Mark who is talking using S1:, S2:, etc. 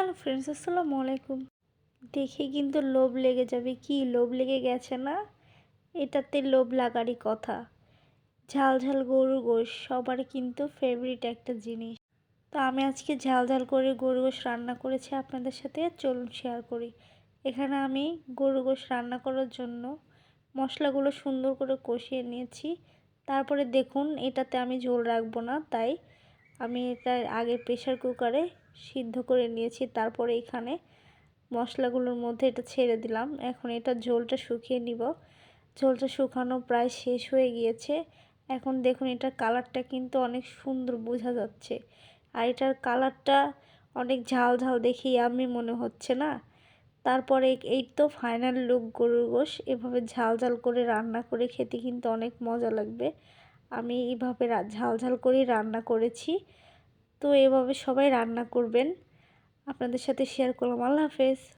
S1: Hello friends, আসসালামু আলাইকুম। দেখে কিন্তু লোভ লেগে যাবে। কি লোভ লেগে গেছে না? এটাতে লোভ লাগারই কথা। ঝাল ঝাল গরুর গোশ সবার কিন্তু ফেভারিট একটা জিনিস। তো আমি আজকে ঝাল ঝাল করে গরুর গোশ রান্না করেছি আপনাদের সাথে, চলুন শেয়ার করি। এখানে আমি গরুর গোশ রান্না করার জন্য মশলাগুলো সুন্দর করে কষিয়ে নিয়েছি। তারপরে দেখুন, এটাতে আমি ঝোল রাখবো না, তাই আমি এটা আগে প্রেসার কুকারে সিদ্ধ করে নিয়েছি। তারপরে এখানে মশলাগুলোর মধ্যে এটা ছেড়ে দিলাম। এখন এটা ঝোলটা শুকিয়ে নিব। ঝোলটা শুকানো প্রায় শেষ হয়ে গিয়েছে। এখন দেখুন, এটার কালারটা কিন্তু অনেক সুন্দর বোঝা যাচ্ছে। আর এটার কালারটা অনেক ঝাল ঝাল দেখে ইয়াম্মি মনে হচ্ছে না? তারপরে এই তো ফাইনাল লুক গরুর গোশ। এভাবে ঝাল ঝাল করে রান্না করে খেতে কিন্তু অনেক মজা লাগবে। আমি এইভাবে ঝাল ঝাল করেই রান্না করেছি। তো এভাবে সবাই রান্না করবেন। আপনাদের সাথে শেয়ার করলাম। আল্লাহ হাফেজ।